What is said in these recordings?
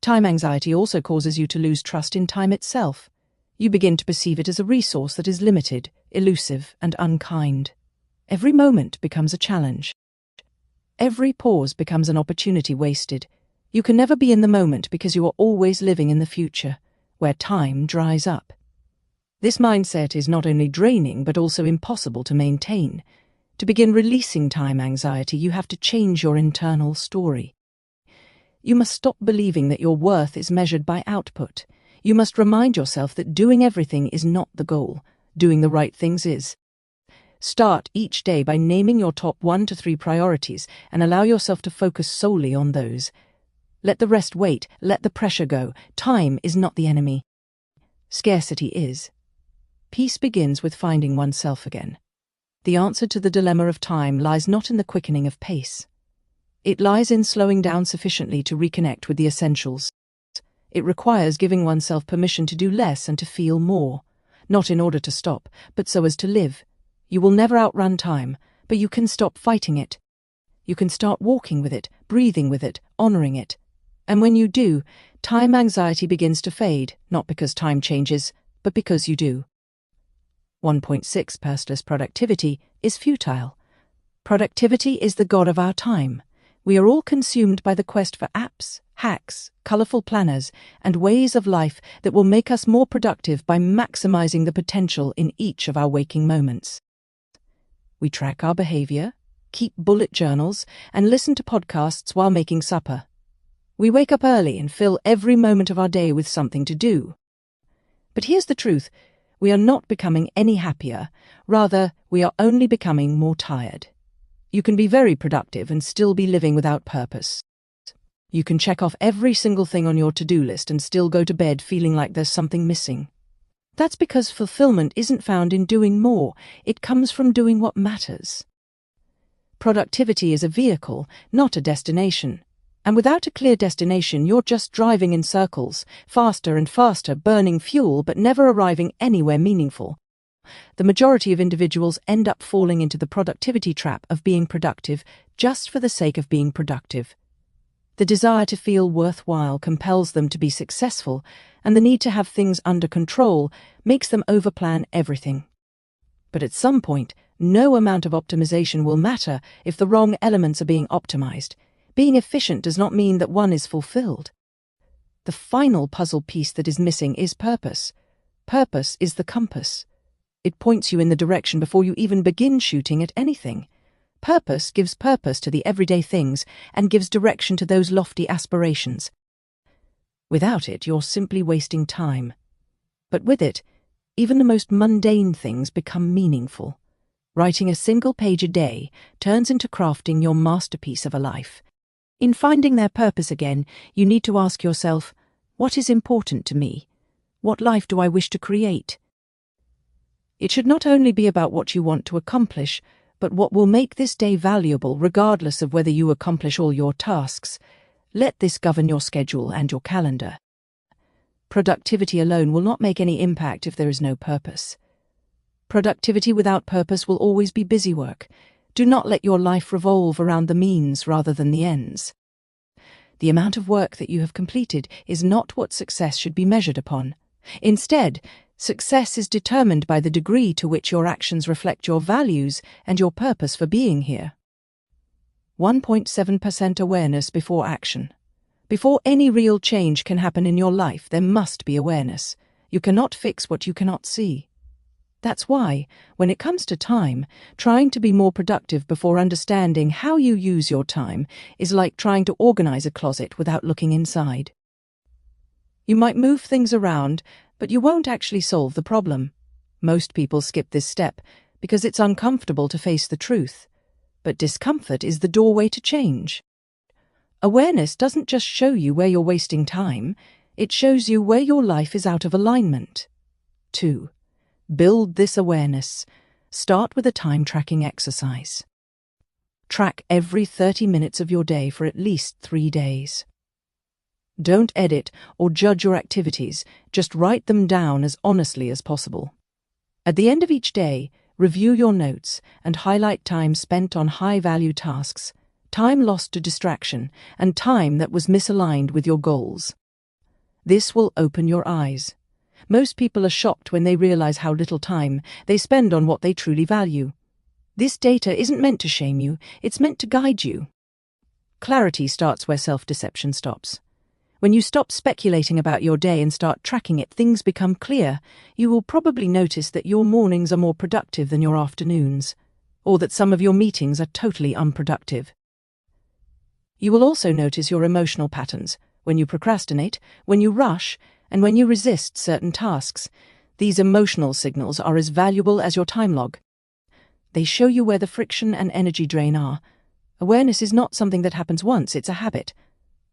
Time anxiety also causes you to lose trust in time itself. You begin to perceive it as a resource that is limited, elusive, and unkind. Every moment becomes a challenge. Every pause becomes an opportunity wasted. You can never be in the moment because you are always living in the future, where time dries up. This mindset is not only draining but also impossible to maintain. To begin releasing time anxiety, you have to change your internal story. You must stop believing that your worth is measured by output. You must remind yourself that doing everything is not the goal. Doing the right things is. Start each day by naming your top 1 to 3 priorities and allow yourself to focus solely on those. Let the rest wait, let the pressure go. Time is not the enemy. Scarcity is. Peace begins with finding oneself again. The answer to the dilemma of time lies not in the quickening of pace. It lies in slowing down sufficiently to reconnect with the essentials. It requires giving oneself permission to do less and to feel more, not in order to stop, but so as to live. You will never outrun time, but you can stop fighting it. You can start walking with it, breathing with it, honoring it. And when you do, time anxiety begins to fade, not because time changes, but because you do. 1.6 Purposeless productivity is futile. Productivity is the god of our time. We are all consumed by the quest for apps, hacks, colorful planners, and ways of life that will make us more productive by maximizing the potential in each of our waking moments. We track our behavior, keep bullet journals, and listen to podcasts while making supper. We wake up early and fill every moment of our day with something to do. But here's the truth. We are not becoming any happier. Rather, we are only becoming more tired. You can be very productive and still be living without purpose. You can check off every single thing on your to-do list and still go to bed feeling like there's something missing. That's because fulfillment isn't found in doing more. It comes from doing what matters. Productivity is a vehicle, not a destination. And without a clear destination, you're just driving in circles, faster and faster, burning fuel but never arriving anywhere meaningful. The majority of individuals end up falling into the productivity trap of being productive just for the sake of being productive. The desire to feel worthwhile compels them to be successful, and the need to have things under control makes them overplan everything. But at some point, no amount of optimization will matter if the wrong elements are being optimized. Being efficient does not mean that one is fulfilled. The final puzzle piece that is missing is purpose. Purpose is the compass. It points you in the direction before you even begin shooting at anything. Purpose gives purpose to the everyday things and gives direction to those lofty aspirations. Without it, you're simply wasting time. But with it, even the most mundane things become meaningful. Writing a single page a day turns into crafting your masterpiece of a life. In finding their purpose again, you need to ask yourself, what is important to me? What life do I wish to create? It should not only be about what you want to accomplish, but what will make this day valuable regardless of whether you accomplish all your tasks. Let this govern your schedule and your calendar. Productivity alone will not make any impact if there is no purpose. Productivity without purpose will always be busy work. Do not let your life revolve around the means rather than the ends. The amount of work that you have completed is not what success should be measured upon. Instead, success is determined by the degree to which your actions reflect your values and your purpose for being here. 1.7% awareness before action. Before any real change can happen in your life, there must be awareness. You cannot fix what you cannot see. That's why, when it comes to time, trying to be more productive before understanding how you use your time is like trying to organize a closet without looking inside. You might move things around, but you won't actually solve the problem. Most people skip this step because it's uncomfortable to face the truth. But discomfort is the doorway to change. Awareness doesn't just show you where you're wasting time, it shows you where your life is out of alignment. 2. Build this awareness. Start with a time-tracking exercise. Track every 30 minutes of your day for at least 3 days. Don't edit or judge your activities, just write them down as honestly as possible. At the end of each day, review your notes and highlight time spent on high-value tasks, time lost to distraction, and time that was misaligned with your goals. This will open your eyes. Most people are shocked when they realize how little time they spend on what they truly value. This data isn't meant to shame you, it's meant to guide you. Clarity starts where self-deception stops. When you stop speculating about your day and start tracking it, things become clear. You will probably notice that your mornings are more productive than your afternoons, or that some of your meetings are totally unproductive. You will also notice your emotional patterns, when you procrastinate, when you rush, and when you resist certain tasks. These emotional signals are as valuable as your time log. They show you where the friction and energy drain are. Awareness is not something that happens once, it's a habit.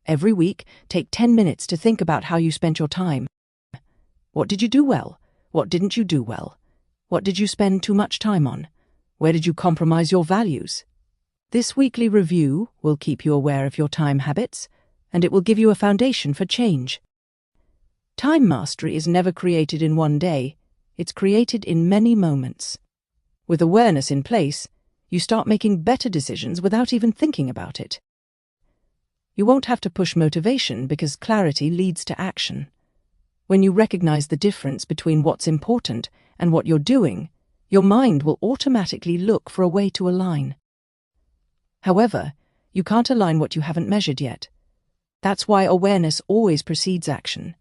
Every week, take 10 minutes to think about how you spent your time. What did you do well? What didn't you do well? What did you spend too much time on? Where did you compromise your values? This weekly review will keep you aware of your time habits, and it will give you a foundation for change. Time mastery is never created in one day, it's created in many moments. With awareness in place, you start making better decisions without even thinking about it. You won't have to push motivation because clarity leads to action. When you recognize the difference between what's important and what you're doing, your mind will automatically look for a way to align. However, you can't align what you haven't measured yet. That's why awareness always precedes action.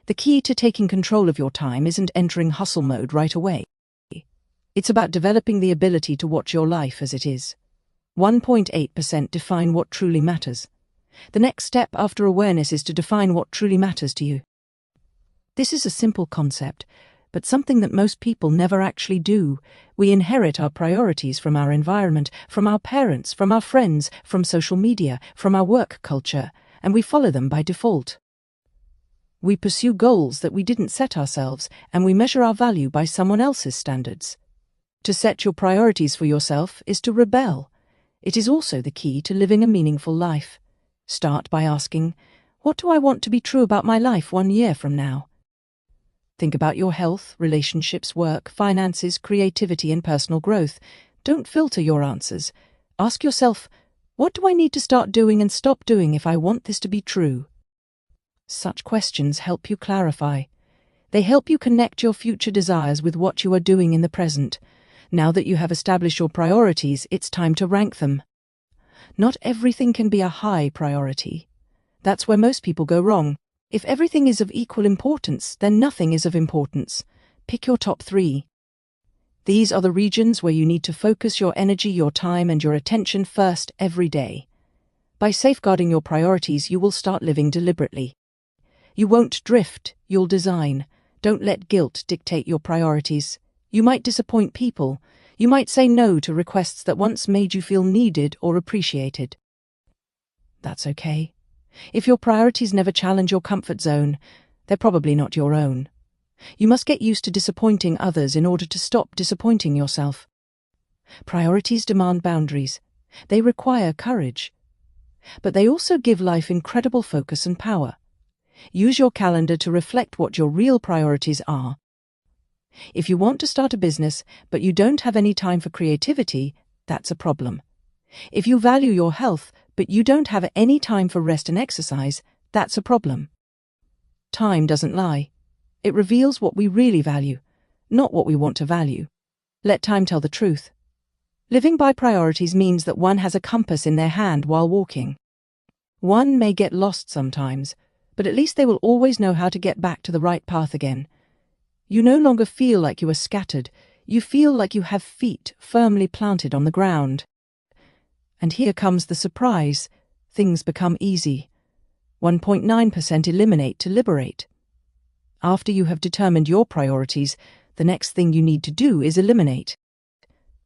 The key to taking control of your time isn't entering hustle mode right away. It's about developing the ability to watch your life as it is. 1.8% define what truly matters. The next step after awareness is to define what truly matters to you. This is a simple concept, but something that most people never actually do. We inherit our priorities from our environment, from our parents, from our friends, from social media, from our work culture, and we follow them by default. We pursue goals that we didn't set ourselves, and we measure our value by someone else's standards. To set your priorities for yourself is to rebel. It is also the key to living a meaningful life. Start by asking, what do I want to be true about my life 1 year from now? Think about your health, relationships, work, finances, creativity, and personal growth. Don't filter your answers. Ask yourself, what do I need to start doing and stop doing if I want this to be true? Such questions help you clarify. They help you connect your future desires with what you are doing in the present. Now that you have established your priorities, it's time to rank them. Not everything can be a high priority. That's where most people go wrong. If everything is of equal importance, then nothing is of importance. Pick your top 3. These are the regions where you need to focus your energy, your time, and your attention first every day. By safeguarding your priorities, you will start living deliberately. You won't drift, you'll design. Don't let guilt dictate your priorities. You might disappoint people. You might say no to requests that once made you feel needed or appreciated. That's okay. If your priorities never challenge your comfort zone, they're probably not your own. You must get used to disappointing others in order to stop disappointing yourself. Priorities demand boundaries. They require courage. But they also give life incredible focus and power. Use your calendar to reflect what your real priorities are. If you want to start a business, but you don't have any time for creativity, that's a problem. If you value your health, but you don't have any time for rest and exercise, that's a problem. Time doesn't lie. It reveals what we really value, not what we want to value. Let time tell the truth. Living by priorities means that one has a compass in their hand while walking. One may get lost sometimes, but at least they will always know how to get back to the right path again. You no longer feel like you are scattered, you feel like you have feet firmly planted on the ground. And here comes the surprise. Things become easy. 1.9% eliminate to liberate. After you have determined your priorities, the next thing you need to do is eliminate.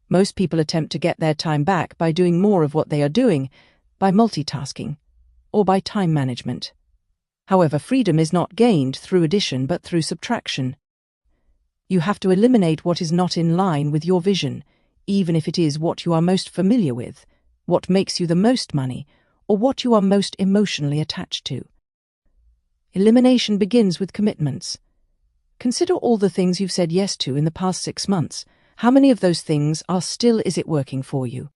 Most people attempt to get their time back by doing more of what they are doing, by multitasking, or by time management. However, freedom is not gained through addition but through subtraction. You have to eliminate what is not in line with your vision, even if it is what you are most familiar with, what makes you the most money, or what you are most emotionally attached to. Elimination begins with commitments. Consider all the things you've said yes to in the past 6 months. How many of those things is it working for you?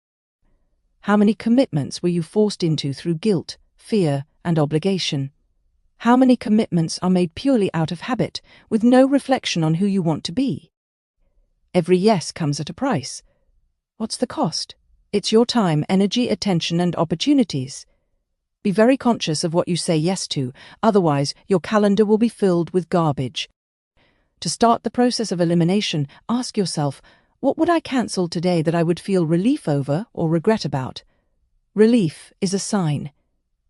How many commitments were you forced into through guilt, fear, and obligation? How many commitments are made purely out of habit, with no reflection on who you want to be? Every yes comes at a price. What's the cost? It's your time, energy, attention, and opportunities. Be very conscious of what you say yes to, otherwise your calendar will be filled with garbage. To start the process of elimination, ask yourself, what would I cancel today that I would feel relief over or regret about? Relief is a sign.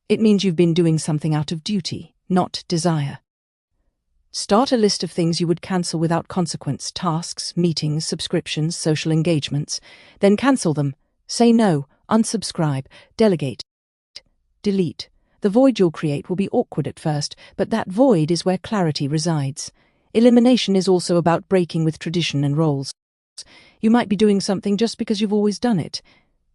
It means you've been doing something out of duty, not desire. Start a list of things you would cancel without consequence: tasks, meetings, subscriptions, social engagements. Then cancel them. Say no, unsubscribe, delegate, delete. The void you'll create will be awkward at first, but that void is where clarity resides. Elimination is also about breaking with tradition and roles. You might be doing something just because you've always done it.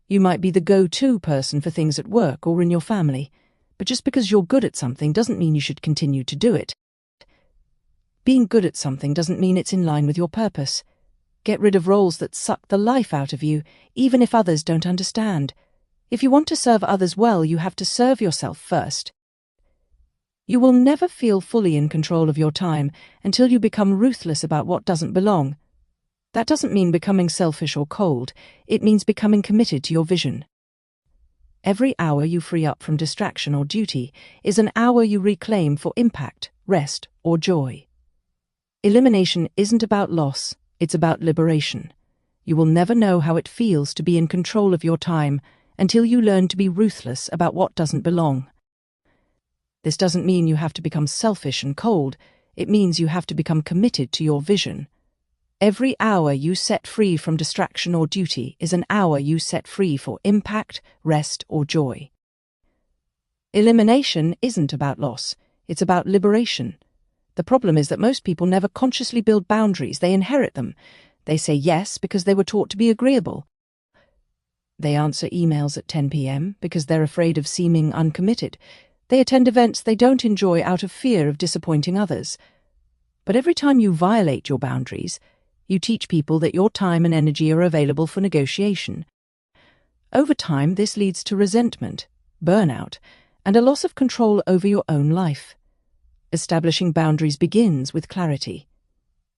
You might be the go-to person for things at work or in your family, but just because you're good at something doesn't mean you should continue to do it. Being good at something doesn't mean it's in line with your purpose. Get rid of roles that suck the life out of you, even if others don't understand. If you want to serve others well, you have to serve yourself first. You will never feel fully in control of your time until you become ruthless about what doesn't belong. That doesn't mean becoming selfish or cold. It means becoming committed to your vision. Every hour you free up from distraction or duty is an hour you reclaim for impact, rest, or joy. Elimination isn't about loss, it's about liberation. You will never know how it feels to be in control of your time until you learn to be ruthless about what doesn't belong. This doesn't mean you have to become selfish and cold. It means you have to become committed to your vision. Every hour you set free from distraction or duty is an hour you set free for impact, rest, or joy. Elimination isn't about loss, it's about liberation. The problem is that most people never consciously build boundaries, they inherit them. They say yes because they were taught to be agreeable. They answer emails at 10 p.m. because they're afraid of seeming uncommitted. They attend events they don't enjoy out of fear of disappointing others. But every time you violate your boundaries, you teach people that your time and energy are available for negotiation. Over time, this leads to resentment, burnout, and a loss of control over your own life. Establishing boundaries begins with clarity.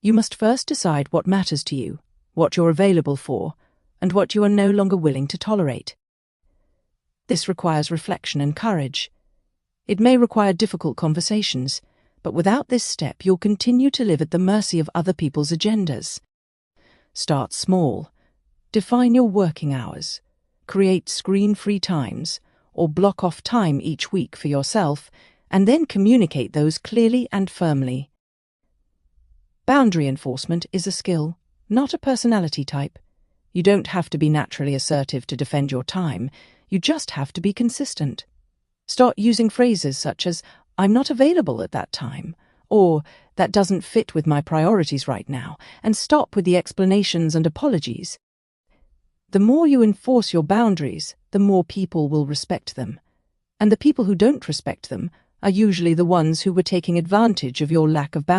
You must first decide what matters to you, what you're available for, and what you are no longer willing to tolerate. This requires reflection and courage. It may require difficult conversations, but without this step you'll continue to live at the mercy of other people's agendas. Start small. Define your working hours. Create screen-free times, or block off time each week for yourself, and then communicate those clearly and firmly. Boundary enforcement is a skill, not a personality type. You don't have to be naturally assertive to defend your time. You just have to be consistent. Start using phrases such as, "I'm not available at that time," or "that doesn't fit with my priorities right now," and stop with the explanations and apologies. The more you enforce your boundaries, the more people will respect them. And the people who don't respect them are usually the ones who were taking advantage of your lack of boundaries.